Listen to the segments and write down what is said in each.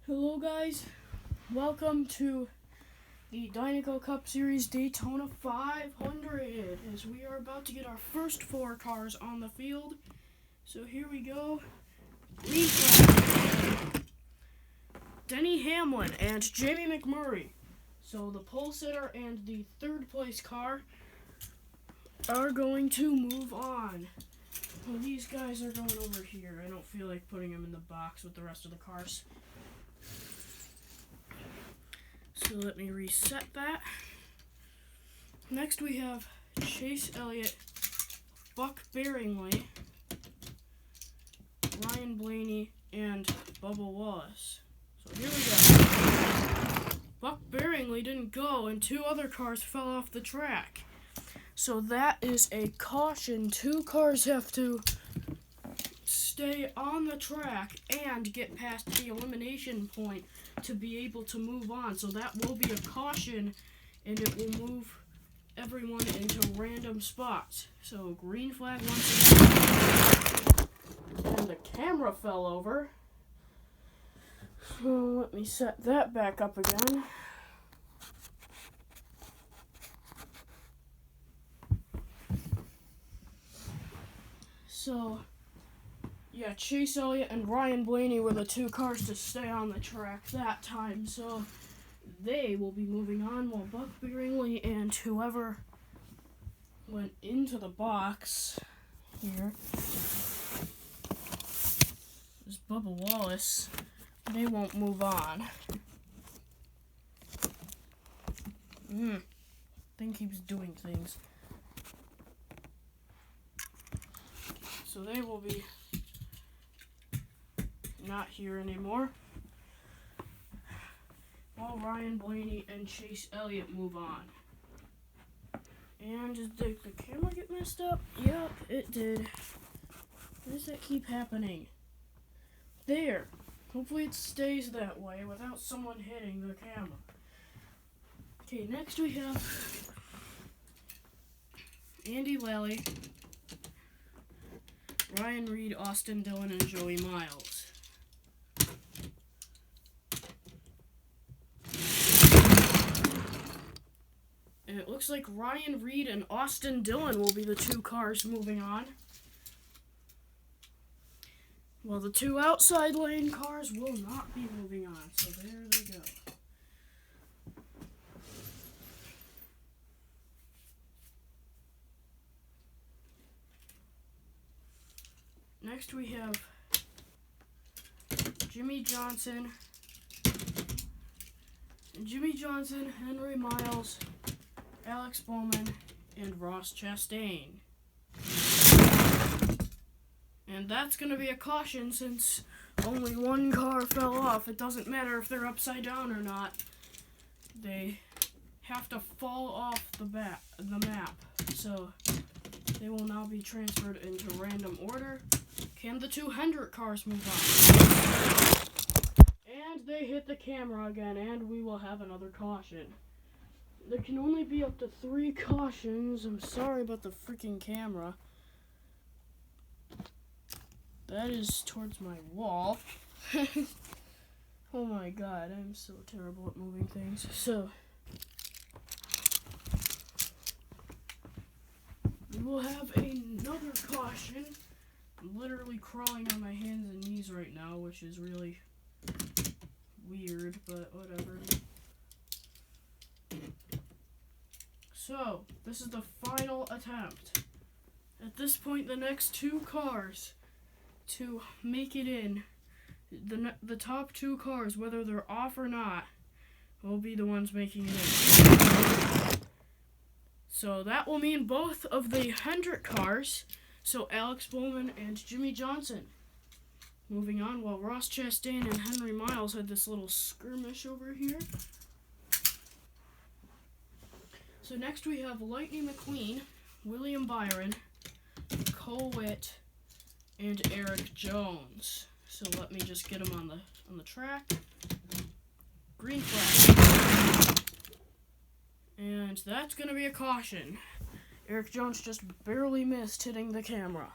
Hello guys, welcome to the Dinaco Cup Series Daytona 500 as we are about to get our first 4 cars on the field. So here we go. Green flag. Denny Hamlin and Jamie McMurray. So the pole sitter and the third place car are going to move on. Well, these guys are going over here. I don't feel like putting them in the box with the rest of the cars. So let me reset that. Next we have Chase Elliott, Buck Bearingley, Ryan Blaney, and Bubba Wallace. So here we go. Buck Bearingley didn't go and 2 other cars fell off the track. So that is a caution. 2 cars have to stay on the track and get past the elimination point to be able to move on. So that will be a caution, and it will move everyone into random spots. So green flag once again. And the camera fell over. So let me set that back up again. So yeah, Chase Elliott and Ryan Blaney were the 2 cars to stay on the track that time, so they will be moving on, while Buck Bearingley and whoever went into the box here is Bubba Wallace. They won't move on. Thing keeps doing things. So they will be not here anymore, while Ryan Blaney and Chase Elliott move on. And did the camera get messed up? Yep, it did. Why does that keep happening? There. Hopefully it stays that way without someone hitting the camera. Okay, next we have Andy Lally, Ryan Reed, Austin Dillon, and Joey Miles. And it looks like Ryan Reed and Austin Dillon will be the 2 cars moving on. Well, the 2 outside lane cars will not be moving on, so there they go. Next we have Jimmy Johnson, Henry Miles, Alex Bowman, and Ross Chastain. And that's going to be a caution since only 1 car fell off. It doesn't matter if they're upside down or not. They have to fall off the map. So they will now be transferred into random order. Can the 2 Hendrick cars move on? And they hit the camera again, and we will have another caution. There can only be up to 3 cautions. I'm sorry about the freaking camera. That is towards my wall. Oh my god, I'm so terrible at moving things. So we will have another caution. I'm literally crawling on my hands and knees right now, which is really weird, but whatever. So, this is the final attempt. At this point, the next 2 cars to make it in, the top 2 cars, whether they're off or not, will be the ones making it in. So that will mean both of the Hendrick cars, so Alex Bowman and Jimmy Johnson, moving on, while Ross Chastain and Henry Miles had this little skirmish over here. So next we have Lightning McQueen, William Byron, Cole Witt, and Eric Jones. So let me just get them on the track. Green flag. And that's going to be a caution. Eric Jones just barely missed hitting the camera.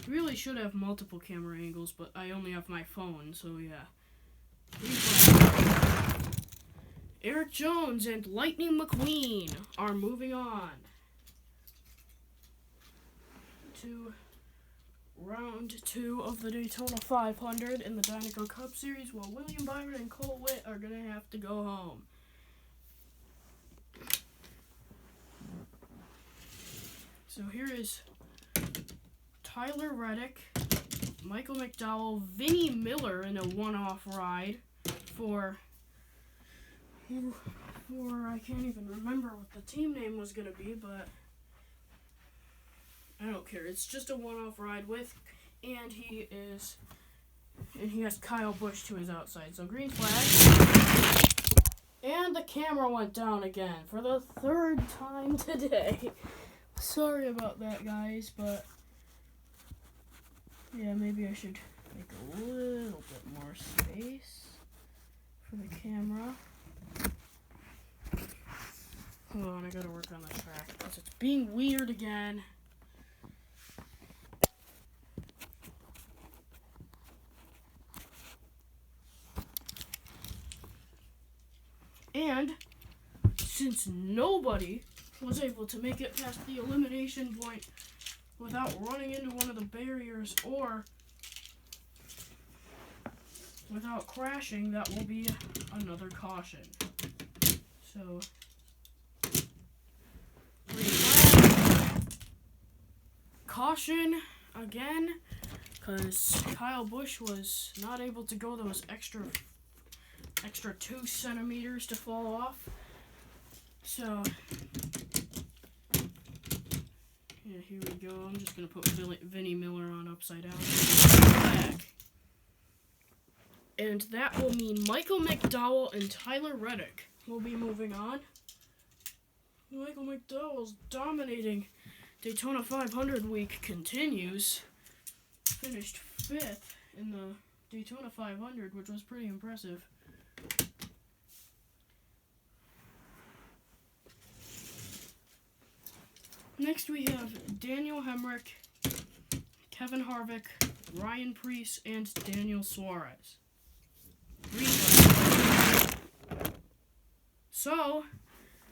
Really should have multiple camera angles, but I only have my phone, so yeah. Eric Jones and Lightning McQueen are moving on to round 2 of the Daytona 500 in the Dinaco Cup Series, while William Byron and Cole Witt are going to have to go home. So here is Tyler Reddick, Michael McDowell, Vinnie Miller in a one-off ride for I can't even remember what the team name was going to be, but I don't care. It's just a one-off ride with, and he has Kyle Busch to his outside. So green flag. And the camera went down again for the 3rd time today. Sorry about that, guys, but yeah, maybe I should make a little bit more space for the camera. Hold on, I gotta work on the track because it's being weird again. And since nobody was able to make it past the elimination point without running into one of the barriers or without crashing, that will be another caution. So, caution again, because Kyle Busch was not able to go those extra 2 centimeters to fall off. So, yeah, here we go. I'm just going to put Vinnie Miller on upside down. Flag. And that will mean Michael McDowell and Tyler Reddick will be moving on. Michael McDowell's dominating Daytona 500 week continues. Finished 5th in the Daytona 500, which was pretty impressive. Next we have Daniel Hemrick, Kevin Harvick, Ryan Preece, and Daniel Suarez. So,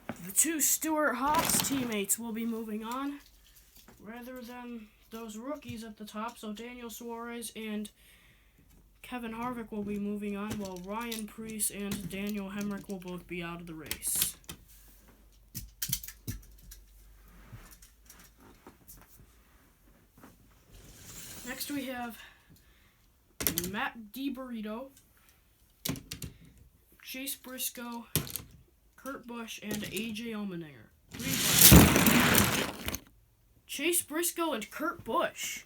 the 2 Stewart Haas teammates will be moving on, rather than those rookies at the top. So Daniel Suarez and Kevin Harvick will be moving on, while Ryan Preece and Daniel Hemrick will both be out of the race. Next we have Matt DiBurrito, Chase Briscoe, Kurt Busch, and AJ Allmendinger. Chase Briscoe and Kurt Busch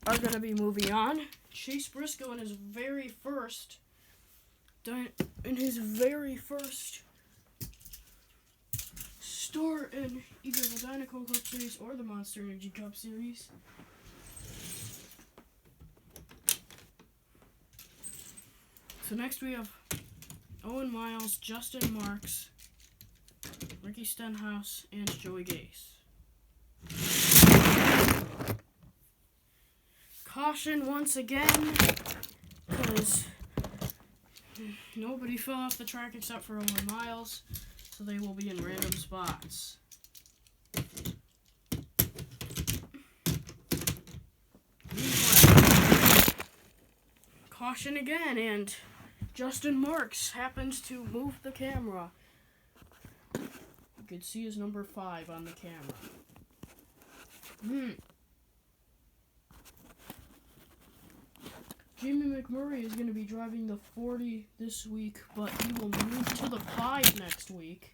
are going to be moving on. Chase Briscoe in his very first start in either the Dinaco Cup Series or the Monster Energy Cup Series. So next we have Owen Miles, Justin Marks, Ricky Stenhouse, and Joey Gase. Caution once again, because nobody fell off the track except for Owen Miles, so they will be in random spots. Caution again, and Justin Marks happens to move the camera. You could see his number 5 on the camera. Jamie McMurray is going to be driving the 40 this week, but he will move to the 5 next week.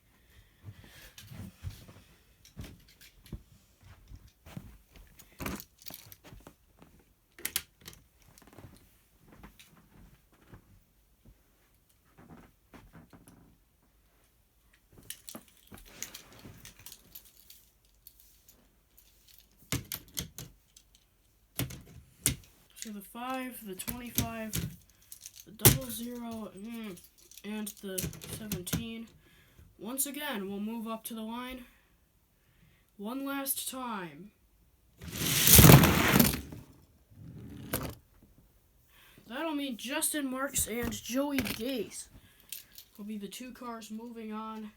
So the 5, the 25, the 00, and the 17. Once again, we'll move up to the line. One last time. that'll mean Justin Marks and Joey Gase will be the two cars moving on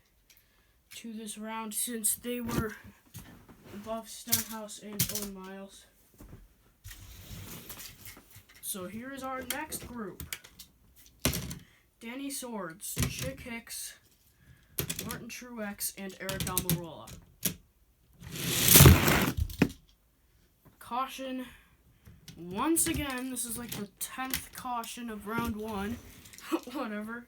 to this round since they were above Stenhouse and Owen Miles. So here is our next group. Danny Swords, Chick Hicks, Martin Truex, and Eric Almirola. Caution. Once again, this is like the 10th caution of round 1. Whatever.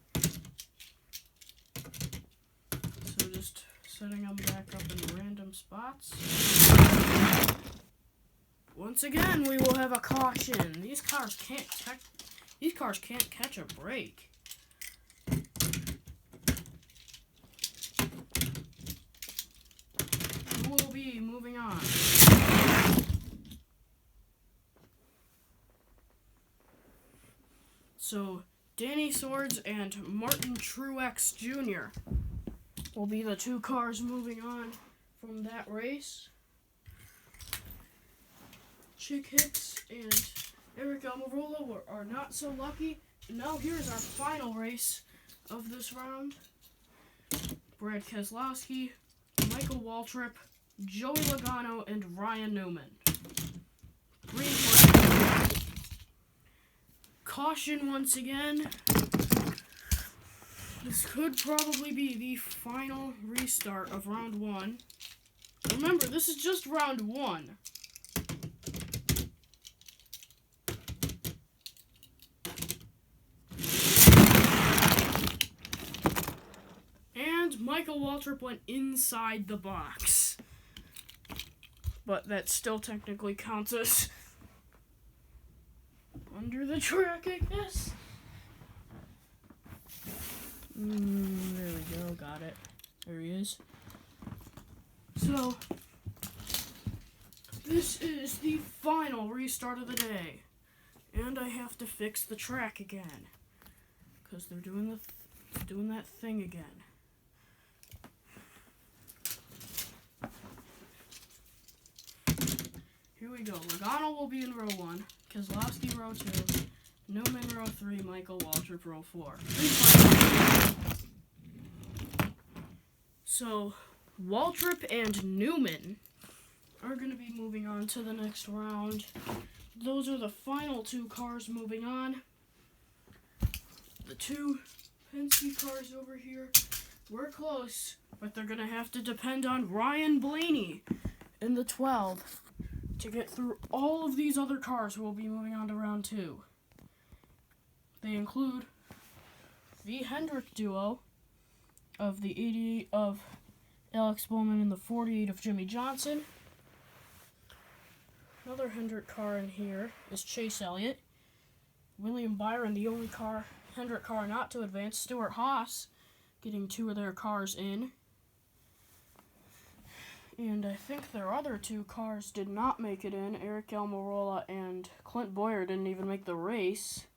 So just setting them back up in random spots. Once again, we will have a caution. These cars can't catch a break. Who will be moving on? So, Danny Swords and Martin Truex Jr. will be the two cars moving on from that race. Chick Hicks and Eric Almirola are not so lucky. And now here's our final race of this round. Brad Keselowski, Michael Waltrip, Joey Logano, and Ryan Newman. Green flag. Caution once again. This could probably be the final restart of round 1. Remember, this is just round 1. And Michael Waltrip went inside the box. But that still technically counts as under the track, I guess. There we go, got it. There he is. So, this is the final restart of the day. And I have to fix the track again. Because they're doing that thing again. Here we go. Logano will be in row 1. Keselowski row 2. Newman row 3. Michael Waltrip row 4. So, Waltrip and Newman are going to be moving on to the next round. Those are the final two cars moving on. The two Penske cars over here were close, but they're going to have to depend on Ryan Blaney in the 12 to get through all of these other cars who will be moving on to round 2. They include the Hendrick duo of the 88 of Alex Bowman and the 48 of Jimmy Johnson. Another Hendrick car in here is Chase Elliott. William Byron, the only Hendrick car not to advance. Stuart Haas getting 2 of their cars in. And I think their other 2 cars did not make it in. Eric Almirola and Clint Boyer didn't even make the race.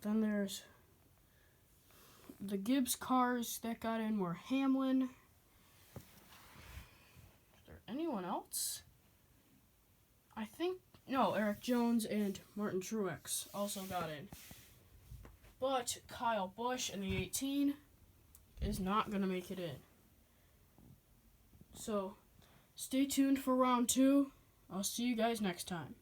Then there's the Gibbs cars that got in were Hamlin. Is there anyone else? No, Eric Jones and Martin Truex also got in. But Kyle Busch in the 18 is not going to make it in. So, stay tuned for round 2. I'll see you guys next time.